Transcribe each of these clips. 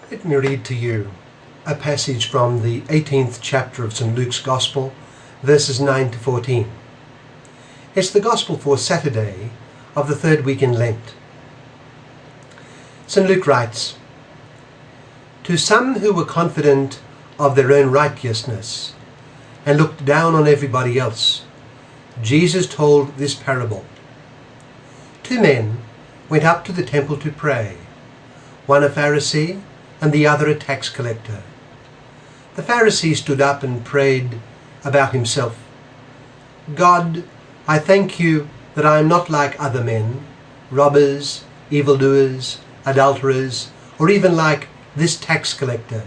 Let me read to you a passage from the 18th chapter of St. Luke's Gospel, verses 9 to 14. It's the Gospel for Saturday of the third week in Lent. St. Luke writes, "To some who were confident of their own righteousness and looked down on everybody else, Jesus told this parable. 2 men went up to the temple to pray, one a Pharisee and the other a tax collector. The Pharisee stood up and prayed about himself. 'God, I thank you that I am not like other men, robbers, evildoers, adulterers, or even like this tax collector.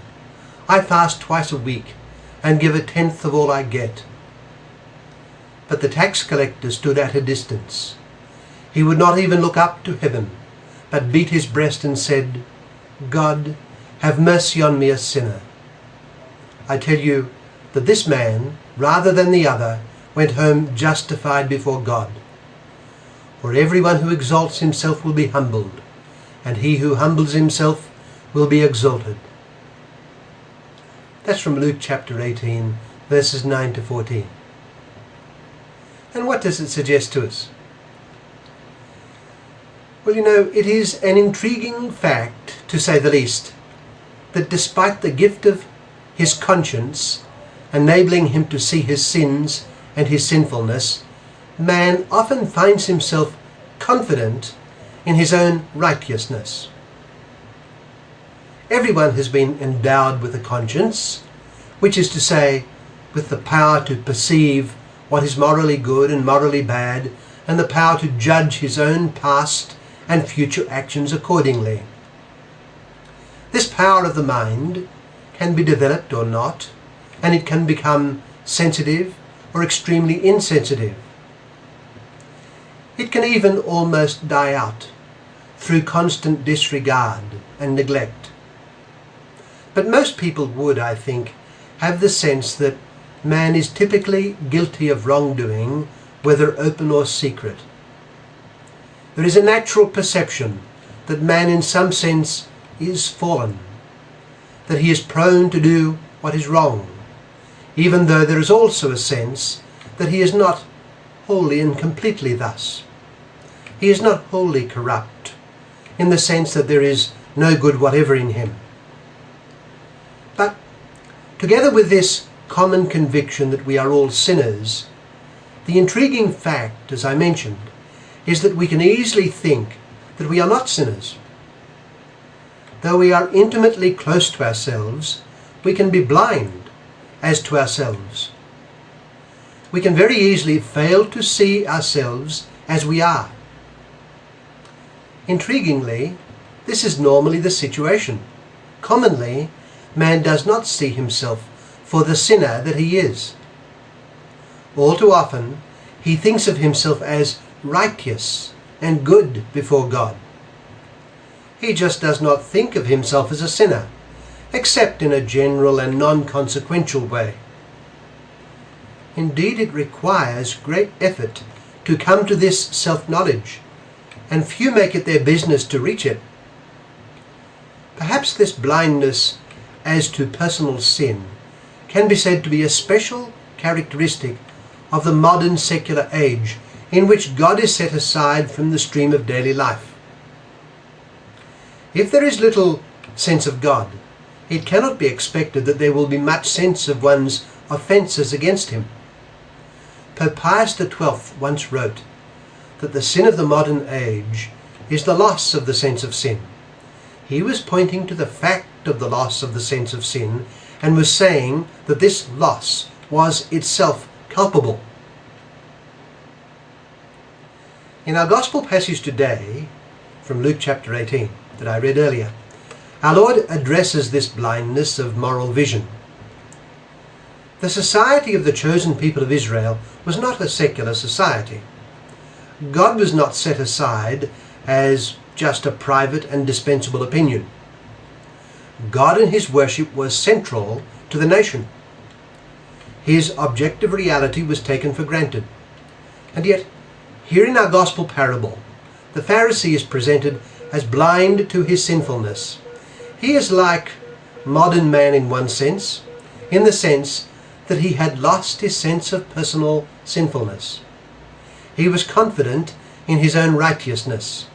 I fast twice a week and give 1/10 of all I get.' But the tax collector stood at a distance. He would not even look up to heaven, but beat his breast and said, 'God, have mercy on me, a sinner.' I tell you that this man, rather than the other, went home justified before God. For everyone who exalts himself will be humbled, and he who humbles himself will be exalted." That's from Luke chapter 18, verses 9 to 14. And what does it suggest to us? Well, it is an intriguing fact, to say the least, that despite the gift of his conscience, enabling him to see his sins and his sinfulness, man often finds himself confident in his own righteousness. Everyone has been endowed with a conscience, which is to say, with the power to perceive what is morally good and morally bad, and the power to judge his own past and future actions accordingly. This power of the mind can be developed or not, and it can become sensitive or extremely insensitive. It can even almost die out through constant disregard and neglect. But most people would, I think, have the sense that man is typically guilty of wrongdoing, whether open or secret. There is a natural perception that man in some sense is fallen, that he is prone to do what is wrong, even though there is also a sense that he is not wholly and completely thus. He is not wholly corrupt, in the sense that there is no good whatever in him. But together with this common conviction that we are all sinners, the intriguing fact, as I mentioned, is that we can easily think that we are not sinners. Though we are intimately close to ourselves, we can be blind as to ourselves. We can very easily fail to see ourselves as we are. Intriguingly, this is normally the situation. Commonly, man does not see himself for the sinner that he is. All too often, he thinks of himself as righteous and good before God. He just does not think of himself as a sinner, except in a general and non-consequential way. Indeed, it requires great effort to come to this self-knowledge, and few make it their business to reach it. Perhaps this blindness as to personal sin can be said to be a special characteristic of the modern secular age, in which God is set aside from the stream of daily life. If there is little sense of God, it cannot be expected that there will be much sense of one's offences against him. Pope Pius XII once wrote that the sin of the modern age is the loss of the sense of sin. He was pointing to the fact of the loss of the sense of sin, and was saying that this loss was itself culpable. In our Gospel passage today, from Luke chapter 18, that I read earlier, our Lord addresses this blindness of moral vision. The society of the chosen people of Israel was not a secular society. God was not set aside as just a private and dispensable opinion. God and his worship was central to the nation. His objective reality was taken for granted. And yet, here in our gospel parable, the Pharisee is presented as blind to his sinfulness. He is like modern man in one sense, in the sense that he had lost his sense of personal sinfulness. He was confident in his own righteousness.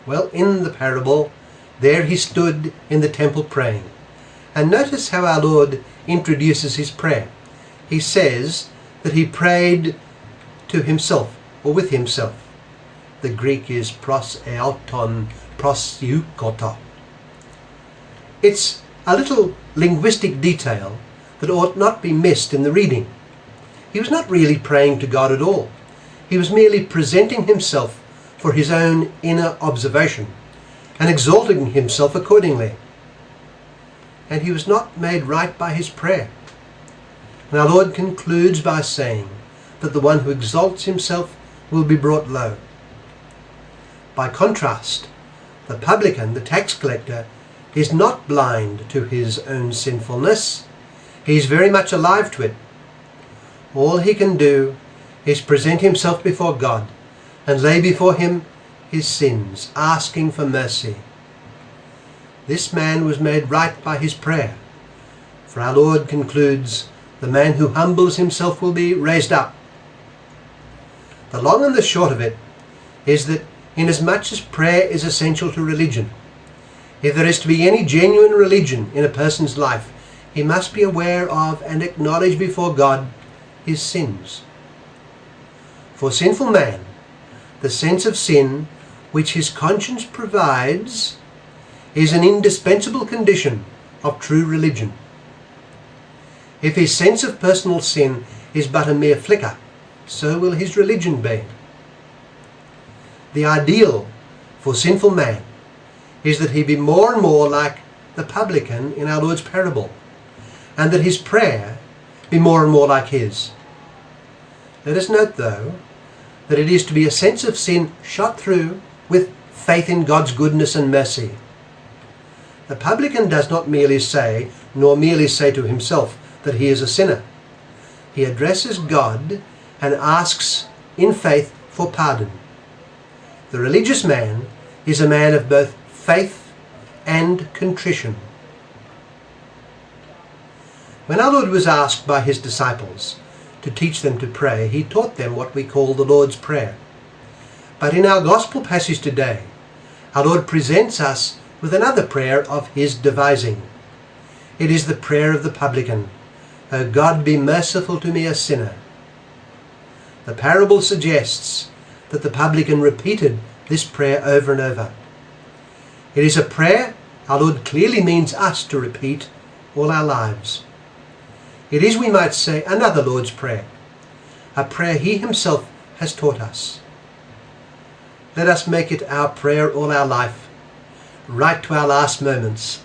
Well, in the parable, there he stood in the temple praying. And notice how our Lord introduces his prayer. He says that he prayed to himself, or with himself. The Greek is pros eauton proseukoto. It's a little linguistic detail that ought not be missed in the reading. He was not really praying to God at all. He was merely presenting himself for his own inner observation and exalting himself accordingly. And he was not made right by his prayer. And our Lord concludes by saying that the one who exalts himself will be brought low. By contrast, the publican, the tax collector, is not blind to his own sinfulness. He is very much alive to it. All he can do is present himself before God and lay before him his sins, asking for mercy. This man was made right by his prayer. For our Lord concludes, the man who humbles himself will be raised up. The long and the short of it is that inasmuch as prayer is essential to religion, if there is to be any genuine religion in a person's life, he must be aware of and acknowledge before God his sins. For sinful man, the sense of sin which his conscience provides is an indispensable condition of true religion. If his sense of personal sin is but a mere flicker, so will his religion be. The ideal for sinful man is that he be more and more like the publican in our Lord's parable, and that his prayer be more and more like his. Let us note, though, that it is to be a sense of sin shot through with faith in God's goodness and mercy. The publican does not merely say, nor merely say to himself, that he is a sinner. He addresses God and asks in faith for pardon. The religious man is a man of both faith and contrition. When our Lord was asked by his disciples to teach them to pray, he taught them what we call the Lord's Prayer. But in our gospel passage today, our Lord presents us with another prayer of his devising. It is the prayer of the publican, "O God, be merciful to me, a sinner." The parable suggests that the publican repeated this prayer over and over. It is a prayer our Lord clearly means us to repeat all our lives. It is, we might say, another Lord's Prayer, a prayer he himself has taught us. Let us make it our prayer all our life, right to our last moments.